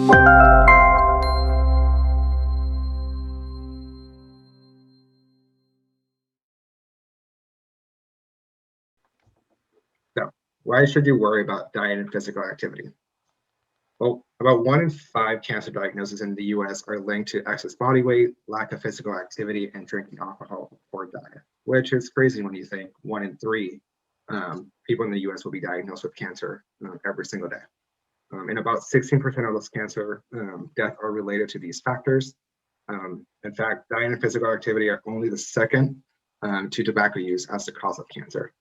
So, why should you worry about diet and physical activity? Well, about 1 in 5 cancer diagnoses in the US are linked to excess body weight, lack of physical activity, and drinking alcohol or diet, which is crazy when you think 1 in 3 people in the US will be diagnosed with cancer every single day. And about 16% of those cancer deaths are related to these factors. In fact, diet and physical activity are only the second to tobacco use as the cause of cancer.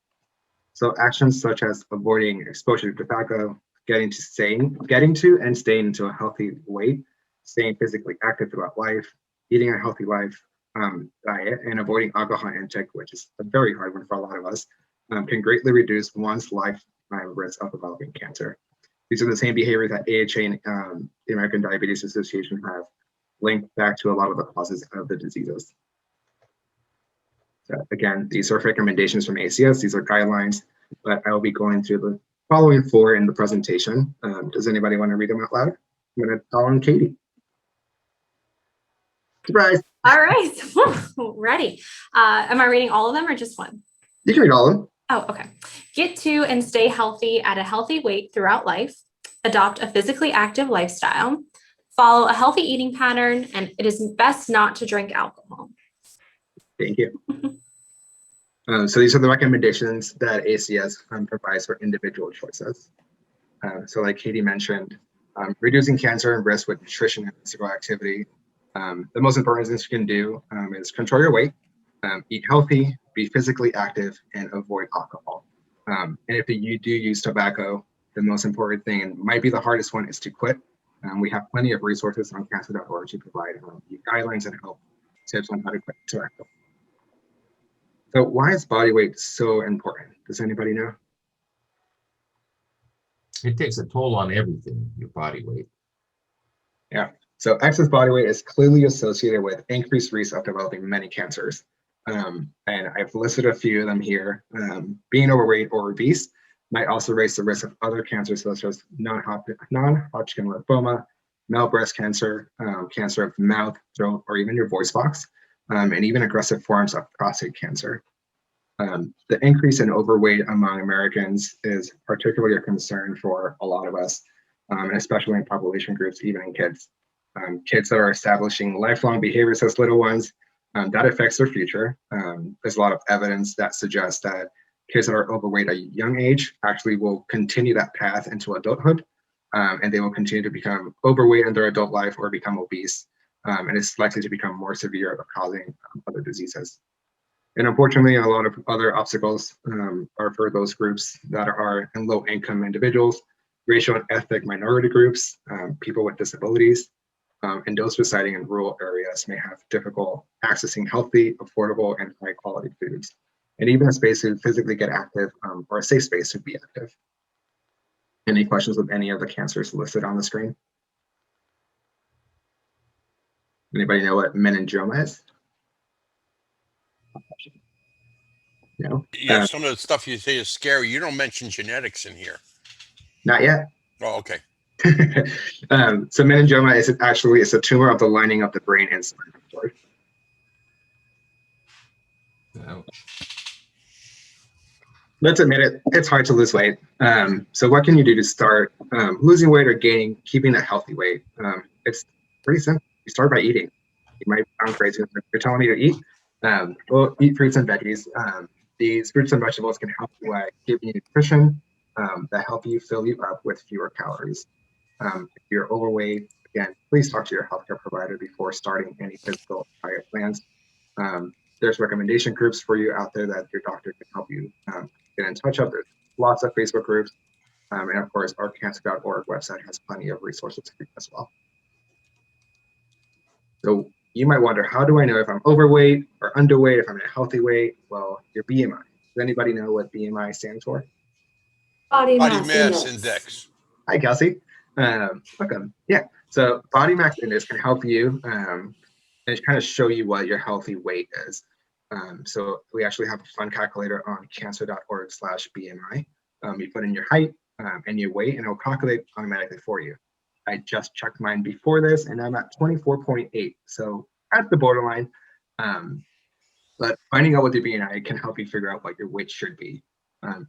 So actions such as avoiding exposure to tobacco, getting to and staying into a healthy weight, staying physically active throughout life, eating a healthy life diet, and avoiding alcohol intake, which is a very hard one for a lot of us, can greatly reduce one's lifetime risk of developing cancer. These are the same behaviors that AHA and the American Diabetes Association have linked back to a lot of the causes of the diseases. So again, these are recommendations from ACS. These are guidelines, but I will be going through the following 4 in the presentation. Does anybody want to read them out loud? I'm going to call on Katie. Surprise. All right, ready. Am I reading all of them or just one? You can read all of them. Oh, okay. Get to and stay healthy at a healthy weight throughout life. Adopt a physically active lifestyle. Follow a healthy eating pattern, and it is best not to drink alcohol. Thank you. So these are the recommendations that ACS provides for individual choices. So like Katie mentioned, reducing cancer and risk with nutrition and physical activity. The most important things you can do is control your weight, eat healthy, be physically active, and avoid alcohol. And if you do use tobacco, the most important thing, and might be the hardest one, is to quit. We have plenty of resources on cancer.org to provide guidelines and help tips on how to quit tobacco. So why is body weight so important? Does anybody know? It takes a toll on everything, your body weight. Yeah, so excess body weight is clearly associated with increased risk of developing many cancers. And I've listed a few of them here. Being overweight or obese might also raise the risk of other cancers such as non-Hodgkin lymphoma, male breast cancer, cancer of the mouth, throat, or even your voice box, and even aggressive forms of prostate cancer. The increase in overweight among Americans is particularly a concern for a lot of us, and especially in population groups, even in kids. Kids that are establishing lifelong behaviors as little ones, that affects their future. There's a lot of evidence that suggests that kids that are overweight at a young age actually will continue that path into adulthood, and they will continue to become overweight in their adult life or become obese, and it's likely to become more severe, causing other diseases. And unfortunately, a lot of other obstacles are for those groups that are in low-income individuals, racial and ethnic minority groups, people with disabilities, and those residing in rural areas may have difficult accessing healthy, affordable, and high-quality foods, and even a space to physically get active or a safe space to be active. Any questions with any of the cancers listed on the screen? Anybody know what meningioma is? No? Yeah, some of the stuff you say is scary. You don't mention genetics in here. Not yet. Oh, okay. So meningioma is actually a tumor of the lining of the brain and spinal cord. Let's admit it, it's hard to lose weight. So what can you do to start losing weight or keeping a healthy weight? It's pretty simple. You start by eating. You might sound crazy if you're telling me to eat. Well, eat fruits and veggies. These fruits and vegetables can help you give you nutrition that help you fill you up with fewer calories. If you're overweight, again, please talk to your healthcare provider before starting any physical diet plans. There's recommendation groups for you out there that your doctor can help you get in touch with. There's lots of Facebook groups. And of course, our cancer.org website has plenty of resources for you as well. So you might wonder, how do I know if I'm overweight or underweight, if I'm in a healthy weight? Well, your BMI. Does anybody know what BMI stands for? Body mass index. Hi, Kelsey. Welcome. Yeah, so body mass index can help you and kind of show you what your healthy weight is. So we actually have a fun calculator on cancer.org/BMI. You put in your height and your weight, and it'll calculate automatically for you. I just checked mine before this, and I'm at 24.8. So at the borderline. But finding out what the BMI can help you figure out what your weight should be.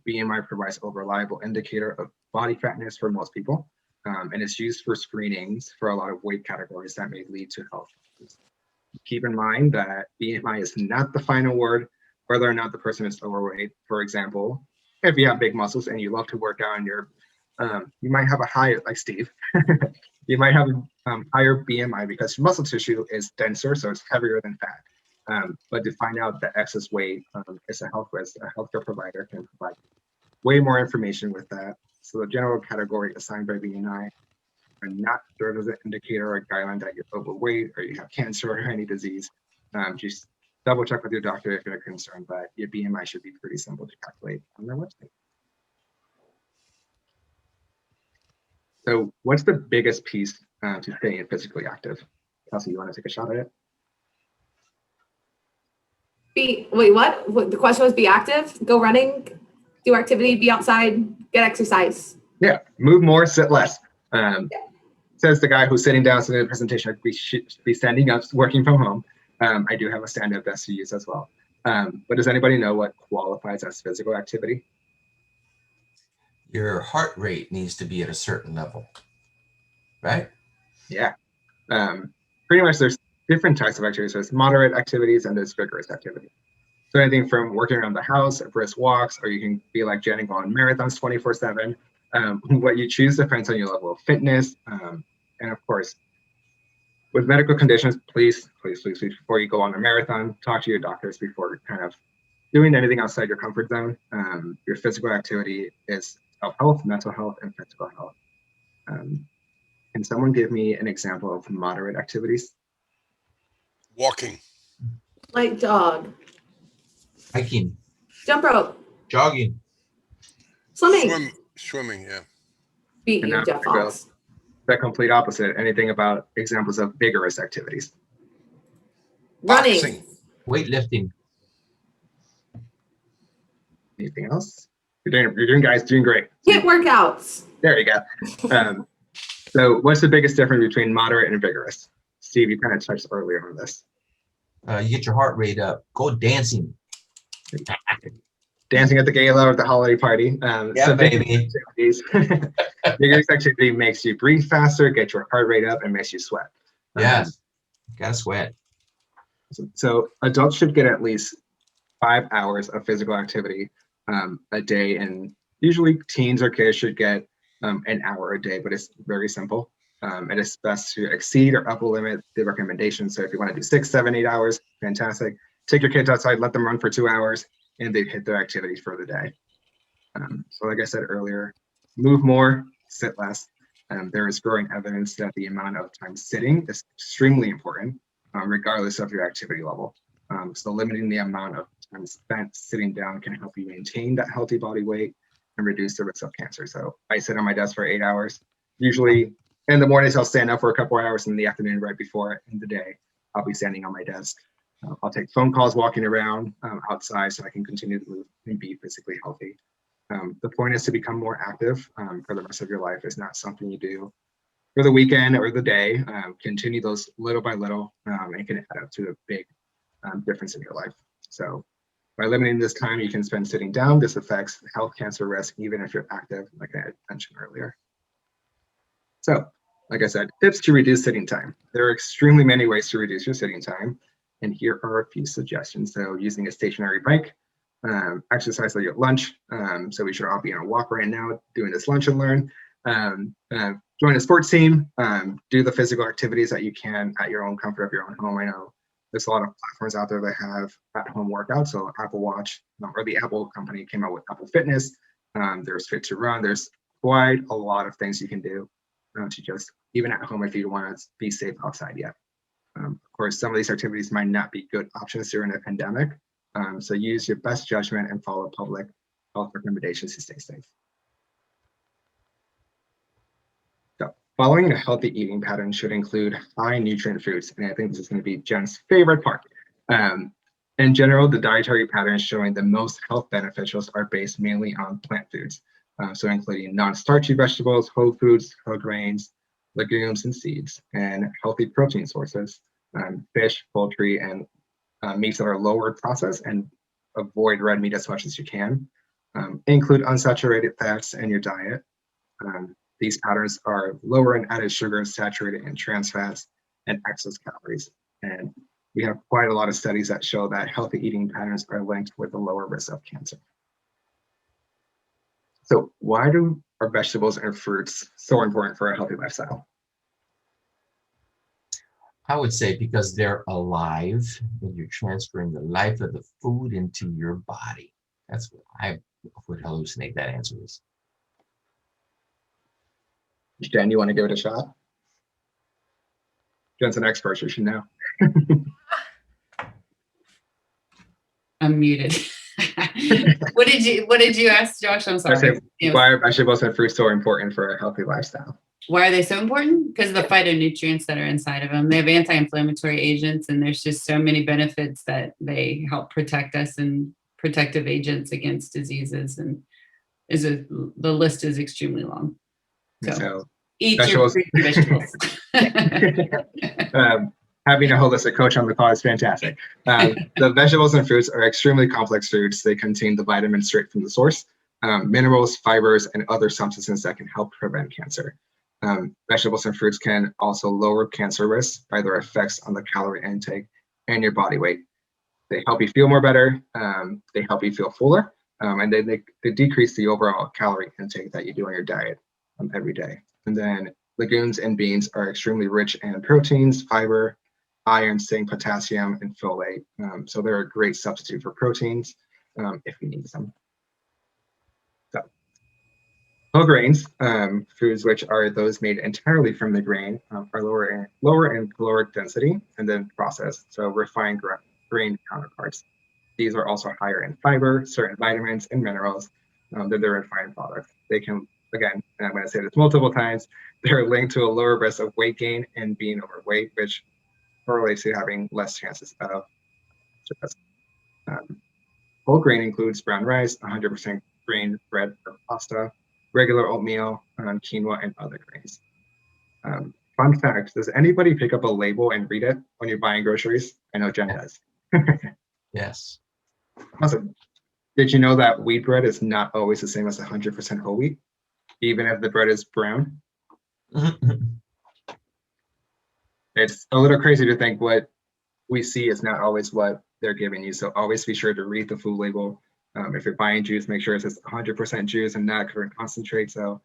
BMI provides a reliable indicator of body fatness for most people, and it's used for screenings for a lot of weight categories that may lead to health issues. Keep in mind that BMI is not the final word, whether or not the person is overweight. For example, if you have big muscles and you love to work out and you might have a higher, like Steve, you might have a higher BMI because your muscle tissue is denser, so it's heavier than fat. But to find out the excess weight as a healthcare provider can provide way more information with that. So the general category assigned by BMI are not served as an indicator or a guideline that you're overweight or you have cancer or any disease. Just double check with your doctor if you're concerned, but your BMI should be pretty simple to calculate on their website. So what's the biggest piece to staying physically active? Kelsey, you want to take a shot at it? Wait, what? The question was be active, go running, do activity, be outside, get exercise. Yeah, move more, sit less. Says the guy who's sitting down so the presentation should be standing up, working from home. I do have a stand-up desk to use as well. But does anybody know what qualifies as physical activity? Your heart rate needs to be at a certain level, right? Yeah. Pretty much there's different types of activities. There's moderate activities and there's vigorous activity. So anything from working around the house, brisk walks, or you can be like Jen and go on marathons 24/7. What you choose depends on your level of fitness. And of course, with medical conditions, please, before you go on a marathon, talk to your doctors before kind of doing anything outside your comfort zone. Your physical activity is health, mental health, and physical health. Can someone give me an example of moderate activities? Walking, Like jog, Hiking, jump rope, jogging. swimming. swimming, yeah. Beat And you, now Jeff we're gonna go Fox. the complete opposite. Anything about examples of vigorous activities? Running. Boxing, Weightlifting. Anything else? You're doing guys doing great. HIIT workouts. There you go. So what's the biggest difference between moderate and vigorous? Steve, you kind of touched earlier on this. You get your heart rate up. Go dancing. Dancing at the gala or the holiday party. Yeah, baby. Vigorous activity makes you breathe faster, get your heart rate up, and makes you sweat. Yes. Gotta sweat. So adults should get at least 5 hours of physical activity a day, and usually teens or kids should get an hour a day, but it's very simple. And it's best to exceed or upper limit the recommendations. So if you want to do 6, 7, 8 hours, fantastic. Take your kids outside, let them run for 2 hours, and they hit their activities for the day. So like I said earlier, move more, sit less. There is growing evidence that the amount of time sitting is extremely important, regardless of your activity level. So limiting the amount of time spent sitting down can help you maintain that healthy body weight and reduce the risk of cancer. So I sit on my desk for 8 hours. Usually in the mornings, I'll stand up for a couple of hours. In the afternoon, right before in the day, I'll be standing on my desk. I'll take phone calls walking around outside so I can continue to move and be physically healthy. The point is to become more active for the rest of your life. It's not something you do for the weekend or the day. Continue those little by little and can add up to a big difference in your life. So by limiting this time you can spend sitting down, this affects health cancer risk even if you're active, like I had mentioned earlier. So, like I said, tips to reduce sitting time. There are extremely many ways to reduce your sitting time, and here are a few suggestions. So using a stationary bike, exercise at your lunch. So we should all be on a walk right now doing this lunch and learn. Join a sports team, do the physical activities that you can at your own comfort of your own home. I know there's a lot of platforms out there that have at-home workouts. So Apple Watch or the Apple company came out with Apple Fitness. There's Fit to Run. There's quite a lot of things you can do to just, even at home if you want to be safe outside yet. Of course, some of these activities might not be good options during a pandemic. So use your best judgment and follow public health recommendations to stay safe. So following a healthy eating pattern should include high nutrient foods. And I think this is going to be Jen's favorite part. In general, the dietary patterns showing the most health beneficials are based mainly on plant foods. So including non-starchy vegetables, whole foods, whole grains, legumes and seeds, and healthy protein sources, fish, poultry, and meats that are lower processed, and avoid red meat as much as you can. Include unsaturated fats in your diet. These patterns are lower in added sugars, saturated in trans fats, and excess calories. And we have quite a lot of studies that show that healthy eating patterns are linked with a lower risk of cancer. So why are vegetables and fruits so important for a healthy lifestyle? I would say because they're alive and you're transferring the life of the food into your body. That's what I would hallucinate that answer is. Jen, you want to give it a shot? Jen's an expert, you should know. I'm muted. What did you ask, Josh? I'm sorry. Why are vegetables and fruits so important for a healthy lifestyle? Why are they so important? Because of the phytonutrients that are inside of them. They have anti-inflammatory agents, and there's just so many benefits that they help protect us and protective agents against diseases. And the list is extremely long. So eat your fruits and vegetables. Having a holistic coach on the call is fantastic. The vegetables and fruits are extremely complex foods. They contain the vitamins straight from the source, minerals, fibers, and other substances that can help prevent cancer. Vegetables and fruits can also lower cancer risk by their effects on the calorie intake and your body weight. They help you feel more better. They help you feel fuller, and they decrease the overall calorie intake that you do on your diet every day. And then legumes and beans are extremely rich in proteins, fiber, iron, zinc, potassium, and folate. So they're a great substitute for proteins if you need some. So, whole grains, foods which are those made entirely from the grain, are lower in caloric density and then processed. So refined grain counterparts. These are also higher in fiber, certain vitamins, and minerals than the refined products. They can, again, and I'm going to say this multiple times, they're linked to a lower risk of weight gain and being overweight, which correlates to having less chances of stress. Whole grain includes brown rice, 100% grain bread or pasta, regular oatmeal, quinoa, and other grains. Fun fact, does anybody pick up a label and read it when you're buying groceries? I know Jen does. Yes. Awesome. Did you know that wheat bread is not always the same as 100% whole wheat, even if the bread is brown? It's a little crazy to think what we see is not always what they're giving you. So always be sure to read the food label. If you're buying juice, make sure it says 100% juice and not current concentrate. So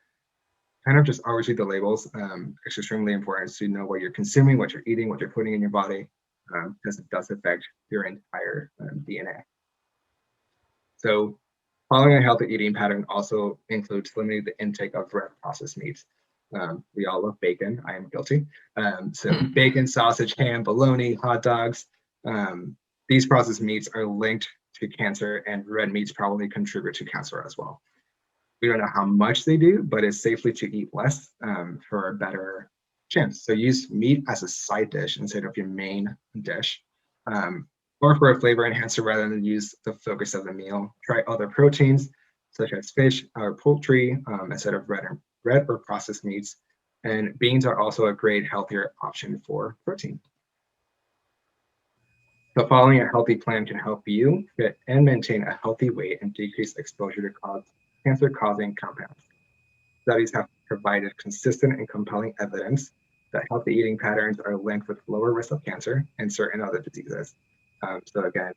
kind of just always read the labels. It's extremely important to know what you're consuming, what you're eating, what you're putting in your body, because it does affect your entire DNA. So following a healthy eating pattern also includes limiting the intake of red processed meats. We all love bacon. I am guilty. So bacon, sausage, ham, bologna, hot dogs. These processed meats are linked to cancer, and red meats probably contribute to cancer as well. We don't know how much they do, but it's safely to eat less for a better chance. So use meat as a side dish instead of your main dish, or for a flavor enhancer rather than use the focus of the meal. Try other proteins such as fish or poultry instead of red or processed meats. And beans are also a great, healthier option for protein. So following a healthy plan can help you fit and maintain a healthy weight and decrease exposure to cancer-causing compounds. Studies have provided consistent and compelling evidence that healthy eating patterns are linked with lower risk of cancer and certain other diseases. So again,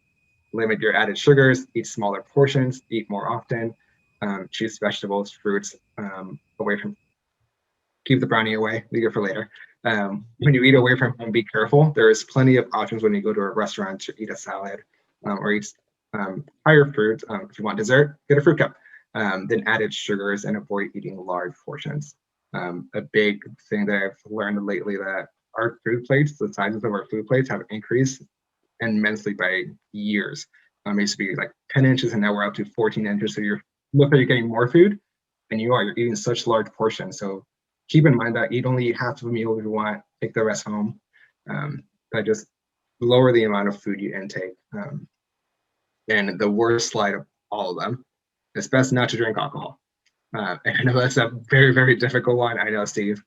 limit your added sugars, eat smaller portions, eat more often, choose vegetables, fruits, keep the brownie away, leave it for later. When you eat away from home, be careful. There is plenty of options when you go to a restaurant to eat a salad or eat higher fruit. If you want dessert, get a fruit cup. Then added sugars and avoid eating large portions. A big thing that I've learned lately that our food plates, the sizes of our food plates have increased immensely by years. It used to be like 10 inches and now we're up to 14 inches. So you're getting more food and you're eating such large portions. So keep in mind that eat only half of a meal if you want, take the rest home. But just lower the amount of food you intake. And the worst slide of all of them, it's best not to drink alcohol. And I know that's a very, very difficult one. I know, Steve.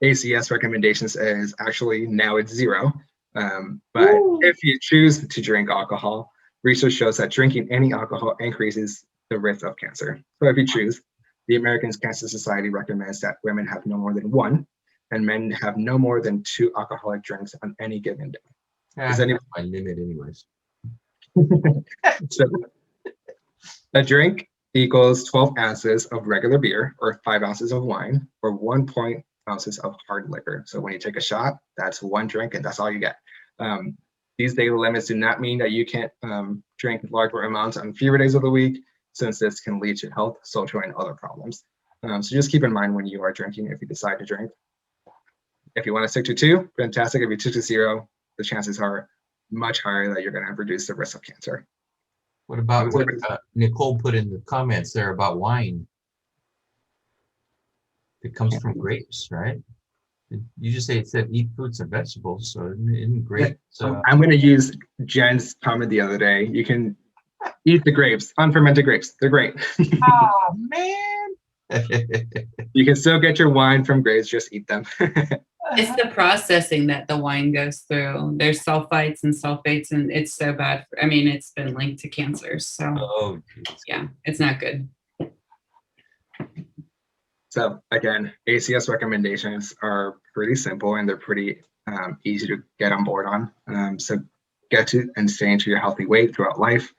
ACS recommendations is actually now it's 0. But if you choose to drink alcohol, research shows that drinking any alcohol increases the risk of cancer. So if you choose, the American Cancer Society recommends that women have no more than 1 and men have no more than 2 alcoholic drinks on any given day. That's my limit anyways. So a drink equals 12 ounces of regular beer or 5 ounces of wine or 1 ounces of hard liquor. So when you take a shot, that's 1 drink and that's all you get. These daily limits do not mean that you can't drink larger amounts on fewer days of the week, since this can lead to health, social, and other problems. So just keep in mind when you are drinking if you decide to drink. If you want to stick to 2, fantastic. If you stick to 0, the chances are much higher that you're going to reduce the risk of cancer. What about what Nicole put in the comments there about wine? It comes from grapes, right? You just say it said eat fruits and vegetables, so isn't grapes? I'm going to use Jen's comment the other day. You can eat the grapes, unfermented grapes. They're great. Oh man! You can still get your wine from grapes, just eat them. It's the processing that the wine goes through. There's sulfites and sulfates, and it's so bad. I mean, it's been linked to cancer. So, Oh, geez. yeah, it's not good. So again, ACS recommendations are pretty simple and they're pretty easy to get on board on. So get to and stay into your healthy weight throughout life.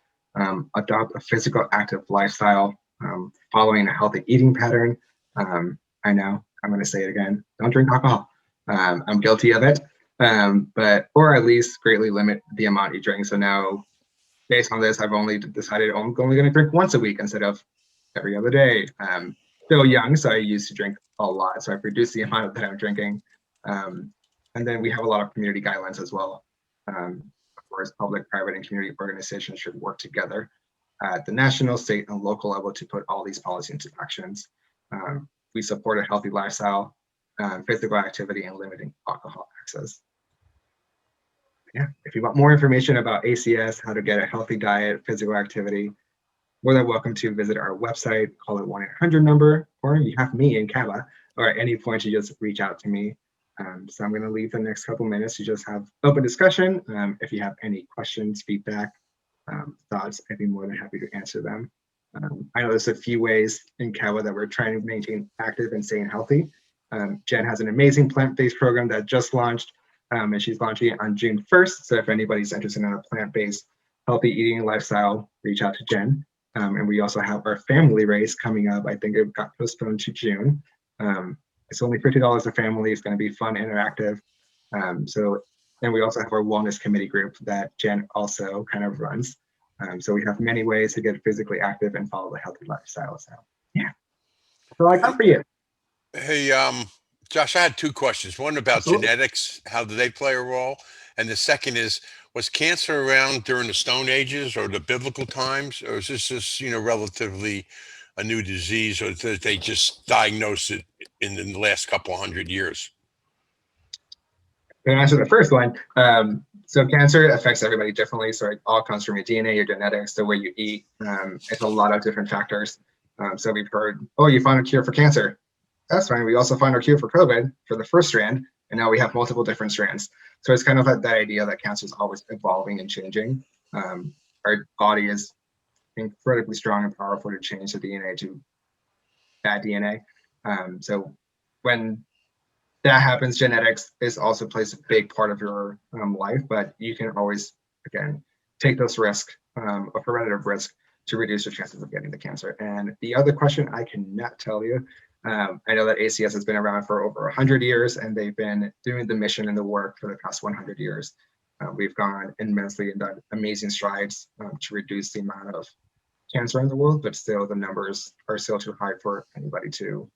Adopt a physical active lifestyle, following a healthy eating pattern. I know, I'm going to say it again. Don't drink alcohol. I'm guilty of it, or at least greatly limit the amount you drink. So now, based on this, I've only decided I'm only going to drink once a week instead of every other day. Still young, so I used to drink a lot. So I've reduced the amount that I'm drinking. And then we have a lot of community guidelines as well. Of course, public, private, and community organizations should work together at the national, state, and local level to put all these policies into actions. We support a healthy lifestyle, physical activity, and limiting alcohol access. Yeah, if you want more information about ACS, how to get a healthy diet, physical activity, more than welcome to visit our website, call it 1-800 number, or you have me in Kava, or at any point you just reach out to me. So I'm going to leave the next couple minutes to just have open discussion. If you have any questions, feedback, thoughts, I'd be more than happy to answer them. I know there's a few ways in Kava that we're trying to maintain active and staying healthy. Jen has an amazing plant-based program that just launched, and she's launching it on June 1st. So if anybody's interested in a plant-based healthy eating lifestyle, reach out to Jen. And we also have our family race coming up. I think it got postponed to June. It's only $50 a family. It's going to be fun, interactive. And we also have our wellness committee group that Jen also kind of runs. So we have many ways to get physically active and follow a healthy lifestyle. So yeah, that's all I got for you. Hey, Josh, I had 2 questions. One about Absolutely. genetics. How do they play a role? And the second is, was cancer around during the Stone Ages or the biblical times? Or is this just, relatively a new disease, or did they just diagnose it in the last couple of 100 years? To answer the first one, so cancer affects everybody differently. So it all comes from your DNA, your genetics, the way you eat. It's a lot of different factors. So we've heard, oh, you found a cure for cancer. That's fine. We also found our cure for COVID for the first strand, and now we have multiple different strands. So it's kind of like that idea that cancer is always evolving and changing. Our body is incredibly strong and powerful to change the DNA to that DNA. So when that happens, genetics is also plays a big part of your life, but you can always, again, take those risks, a preventative risk, to reduce your chances of getting the cancer. And the other question, I cannot tell you. I know that ACS has been around for over 100 years, and they've been doing the mission and the work for the past 100 years. We've gone immensely and done amazing strides to reduce the amount of cancer in the world, but still the numbers are still too high for anybody to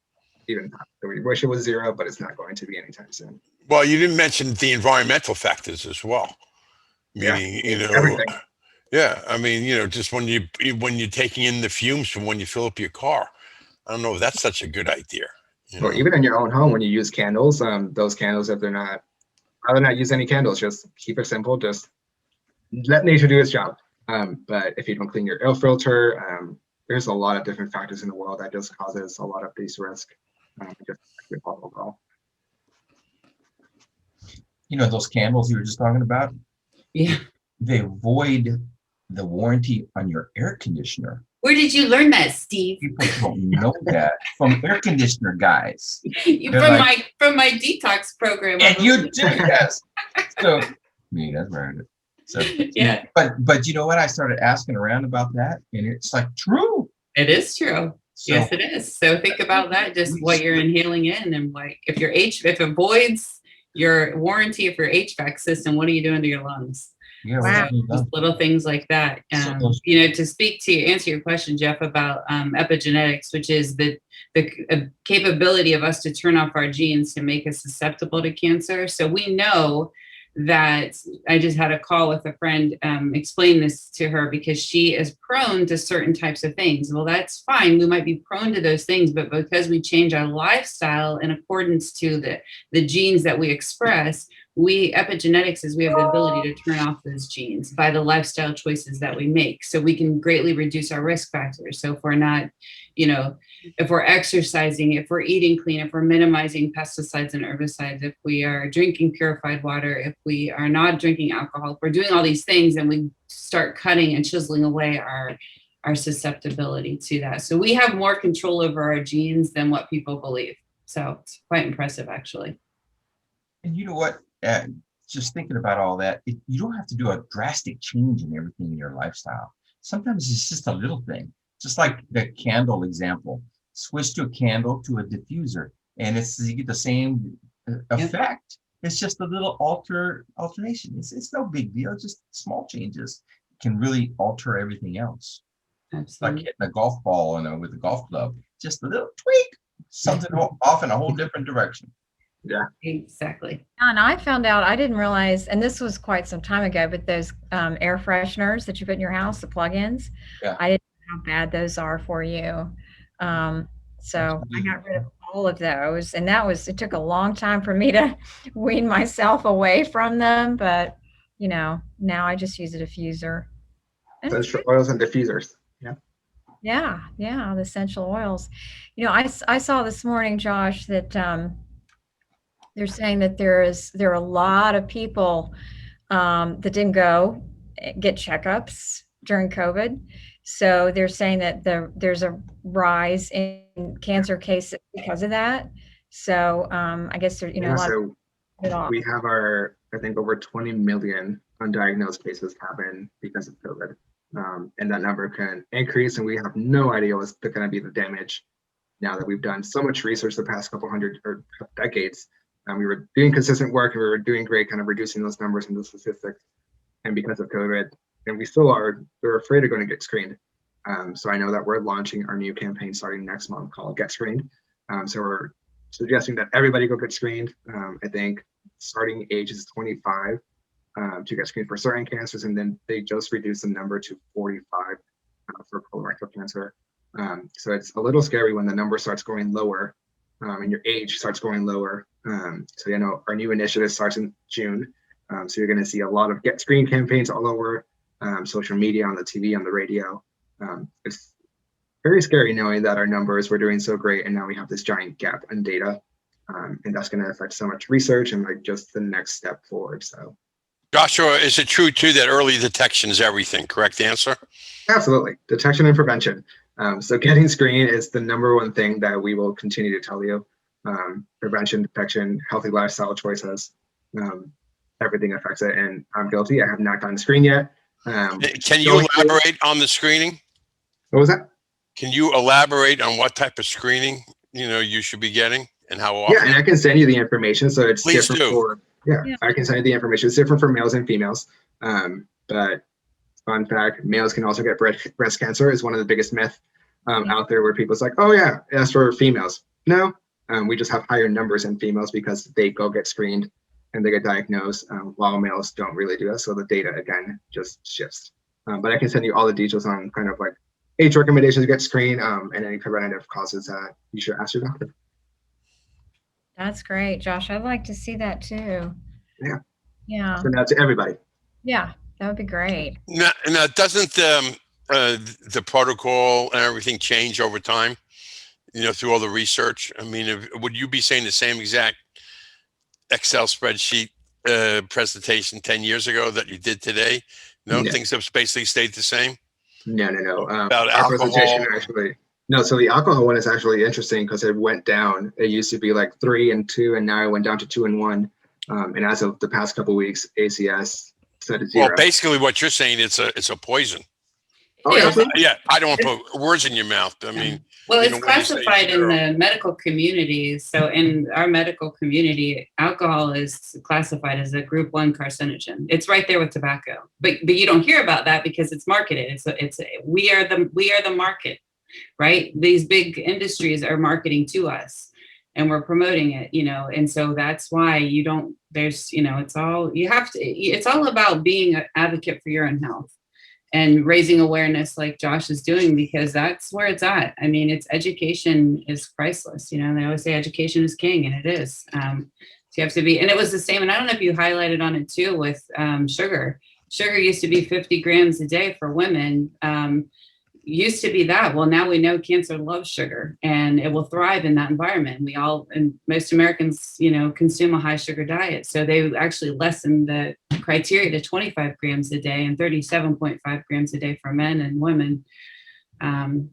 even have. So we wish it was 0, but it's not going to be anytime soon. Well, you didn't mention the environmental factors as well. Meaning, Everything. Yeah, I mean, just when you're taking in the fumes from when you fill up your car. I don't know if that's such a good idea. Or even in your own home, when you use candles, those candles, if I'd rather not use any candles, just keep it simple, just let nature do its job. But if you don't clean your air filter, there's a lot of different factors in the world that just causes a lot of these risks. Just overall. You know, those candles you were just talking about, Yeah. they void the warranty on your air conditioner. Where did you learn that, Steve? People don't know that from air conditioner guys. They're From like, my detox program. and you do, yes. So, me, that's right. So, Yeah, but you know what? I started asking around about that, and it's like true. it is true. So, Yes, it is. So think about that, just what you're inhaling in, and like if if it voids your warranty of your HVAC system, what are you doing to your lungs? yeah, Wow. Just little things like that. So those- You know, to answer your question, Jeff, about epigenetics, which is the capability of us to turn off our genes to make us susceptible to cancer. So we know that I just had a call with a friend, explain this to her because she is prone to certain types of things. Well, that's fine. We might be prone to those things, but because we change our lifestyle in accordance to the genes that we express, epigenetics is we have the ability to turn off those genes by the lifestyle choices that we make. So we can greatly reduce our risk factors. So if we're not, you know, if we're exercising, if we're eating clean, if we're minimizing pesticides and herbicides, if we are drinking purified water, if we are not drinking alcohol, if we're doing all these things, and we start cutting and chiseling away our susceptibility to that. So we have more control over our genes than what people believe. So it's quite impressive, actually. And you know what? Just thinking about all that, you don't have to do a drastic change in everything in your lifestyle. Sometimes it's just a little thing, just like the candle example. Switch to a candle to a diffuser, and you get the same effect. It's just a little alternation. It's no big deal. Just small changes can really alter everything else. Absolutely. Like hitting a golf ball with a golf club, just a little tweak, something off in a whole different direction. Yeah, Exactly. And I found out, I didn't realize, and this was quite some time ago, but those air fresheners that you put in your house, the plug-ins, Yeah. I didn't know how bad those are for you. So I got rid of all of those, and it took a long time for me to wean myself away from them, but you know, now I just use a diffuser. And it's essential oils and diffusers. Yeah. yeah, the essential oils. You know, I saw this morning, Josh, that they're saying that there are a lot of people that didn't go get checkups during COVID. So they're saying that there's a rise in cancer cases because of that. So I guess there, you know, Yeah, a lot so of it off. we have I think over 20 million undiagnosed cases happen because of COVID. And that number can increase, and we have no idea what's going to be the damage now that we've done so much research the past couple hundred or decades. We were doing consistent work, and we were doing great, kind of reducing those numbers and the statistics. And because of COVID, and we still are, they're afraid of going to get screened. So I know that we're launching our new campaign starting next month called Get Screened. So we're suggesting that everybody go get screened. I think starting age is 25 to get screened for certain cancers, and then they just reduced the number to 45 for colorectal cancer. So it's a little scary when the number starts going lower and your age starts going lower. So, you know, our new initiative starts in June. So you're going to see a lot of Get Screened campaigns all over social media, on the TV, on the radio. It's very scary knowing that our numbers were doing so great, and now we have this giant gap in data. And that's going to affect so much research and like just the next step forward. So, Joshua, is it true too that early detection is everything? Correct answer? absolutely, detection and prevention. So getting screened is the number one thing that we will continue to tell you. Prevention, detection, healthy lifestyle choices, everything affects it. And I'm guilty. I have not gotten screened yet. Can you elaborate on the screening? What was that? Can you elaborate on what type of screening, you know, you should be getting and how often? Yeah, and I can send you the information. So it's Please different do. for, yeah, I can send you the information. It's different for males and females. But fun fact, males can also get breast cancer is one of the biggest myths out there, where people's like, oh yeah, that's for females. No, we just have higher numbers in females because they go get screened and they get diagnosed, while males don't really do that. So the data, again, just shifts. But I can send you all the details on kind of like age recommendations to get screened and any preventative causes that you should ask your doctor. That's great, Josh. I'd like to see that too. Yeah. Yeah. So now to everybody. Yeah, that would be great. Now doesn't the protocol and everything change over time, you know, through all the research? I mean, would you be saying the same exact Excel spreadsheet presentation 10 years ago that you did today? No, Yeah. things have basically stayed the same. No. About Our presentation alcohol. actually, no, so the alcohol one is actually interesting because it went down. It used to be like 3 and 2, and now it went down to 2 and 1. And as of the past couple of weeks, ACS said it's 0. Well, basically what you're saying, it's a poison. Oh, Yeah. absolutely. Yeah, I don't want to put words in your mouth. I mean, Well, you it's know, when you say classified in 0. the medical community. So in our medical community, alcohol is classified as a group 1 carcinogen. It's right there with tobacco, but you don't hear about that because it's marketed. We are the market, right? These big industries are marketing to us and we're promoting it, and so that's why it's all about being an advocate for your own health and raising awareness like Josh is doing, because that's where it's at. I mean, education is priceless. They always say education is king, and it is. So you have to be, and it was the same. And I don't know if you highlighted on it too with sugar. Sugar used to be 50 grams a day for women. Used to be that. Well, now we know cancer loves sugar and it will thrive in that environment. And most Americans, consume a high sugar diet. So they actually lessened the criteria to 25 grams a day and 37.5 grams a day for men and women. And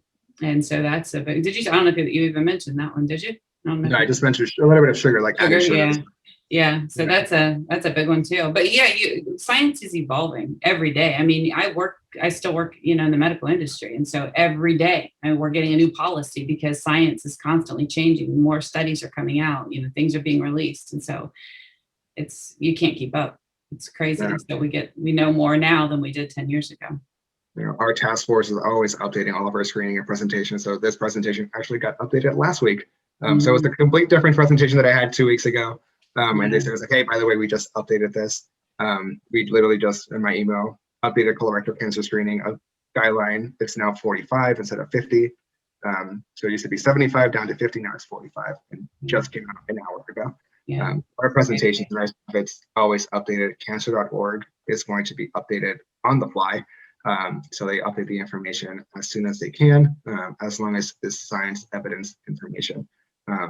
so that's I don't know if you even mentioned that one, did you? No, I just mentioned a little bit of sugar, like added sugar. Yeah. So that's a big one too. But yeah, science is evolving every day. I mean, I still work, in the medical industry. And so every day we're getting a new policy because science is constantly changing. More studies are coming out, things are being released. And so you can't keep up. It's crazy. Yeah. So we know more now than we did 10 years ago. Our task force is always updating all of our screening and presentations. So this presentation actually got updated last week. So it's a complete different presentation that I had 2 weeks ago. And they said, hey, by the way, we just updated this. We literally just, in my email, updated colorectal cancer screening guideline. It's now 45 instead of 50. So it used to be 75 down to 50, now it's 45, and just came out an hour ago. Yeah. Our presentations, it's always updated. Cancer.org is going to be updated on the fly. So they update the information as soon as they can, as long as it's science evidence information.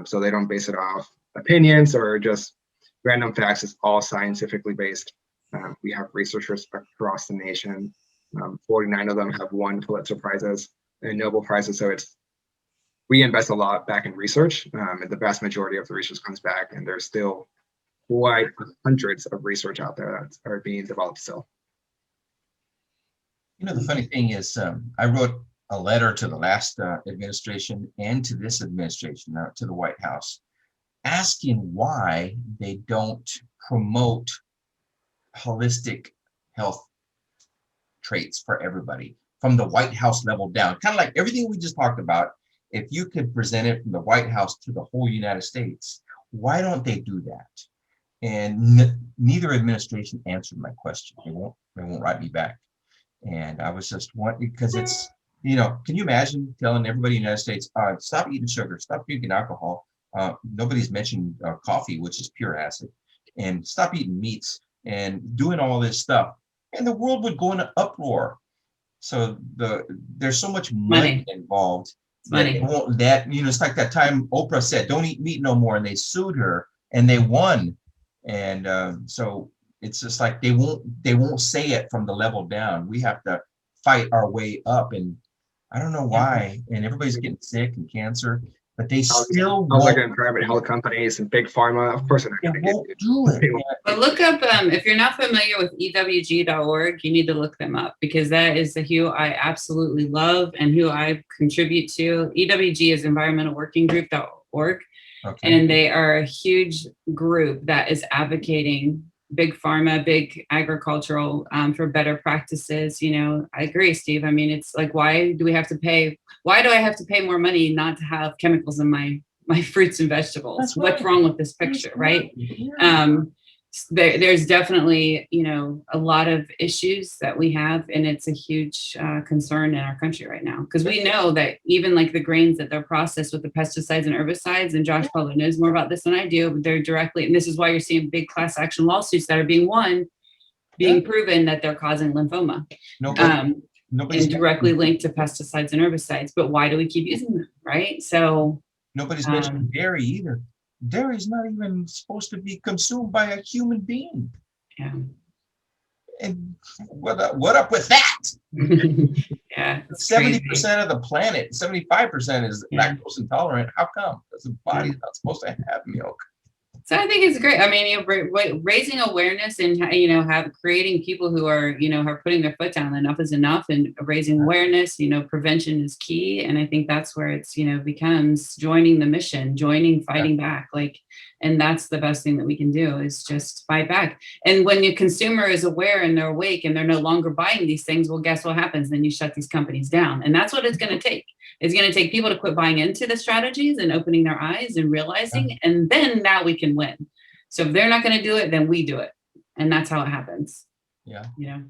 So they don't base it off opinions or just random facts. It's all scientifically based. We have researchers across the nation. 49 of them have won Pulitzer Prizes and Nobel Prizes. So we invest a lot back in research, and the vast majority of the research comes back, and there's still quite hundreds of research out there that are being developed still. The funny thing is, I wrote a letter to the last administration and to this administration, to the White House, asking why they don't promote holistic health traits for everybody from the White House level down. Kind of like everything we just talked about. If you could present it from the White House to the whole United States, why don't they do that? And neither administration answered my question. They won't write me back. And I was just wondering, because it's, can you imagine telling everybody in the United States, stop eating sugar, stop drinking alcohol. Nobody's mentioned coffee, which is pure acid, and stop eating meats and doing all this stuff. And the world would go in an uproar. So there's so much money involved. Money. It's like that time Oprah said, don't eat meat no more. And they sued her and they won. And so it's just like they won't say it from the level down. We have to fight our way up, and I don't know why. And everybody's getting sick and cancer, but they still won't. Like private health companies and big pharma, of course, they're not going to do it. But look up if you're not familiar with EWG.org, you need to look them up, because that is who I absolutely love and who I contribute to. EWG is Environmental Working Group.org, and they are a huge group that is advocating big pharma, big agricultural for better practices. I agree, Steve. I mean, it's like, why do I have to pay more money not to have chemicals in my fruits and vegetables? What's wrong with this picture, right? There's definitely, a lot of issues that we have, and it's a huge concern in our country right now, because we know that even like the grains that they're processed with the pesticides and herbicides, and Josh probably knows more about this than I do, but they're directly, and this is why you're seeing big class action lawsuits that are being proven that they're causing lymphoma. Nobody's directly linked to pesticides and herbicides. But why do we keep using them, right? So nobody's mentioning dairy either. dairy is not even supposed to be consumed by a human being. Yeah. And what up with that? Yeah. It's crazy. 70% of the planet, 75% is Yeah. lactose intolerant. How come? Because the body's not supposed to have milk. So I think it's great. I mean, you know, raising awareness and, you know, creating people who are, you know, are putting their foot down. Enough is enough, and raising awareness. You know, prevention is key, and I think that's where it's, you know, becomes joining the mission, fighting back. Like, and that's the best thing that we can do is just fight back. And when your consumer is aware and they're awake and they're no longer buying these things, well, guess what happens? Then you shut these companies down, and that's what it's going to take. It's going to take people to quit buying into the strategies and opening their eyes and realizing, and then now we can win. So if they're not going to do it, then we do it. And that's how it happens. Yeah. You know?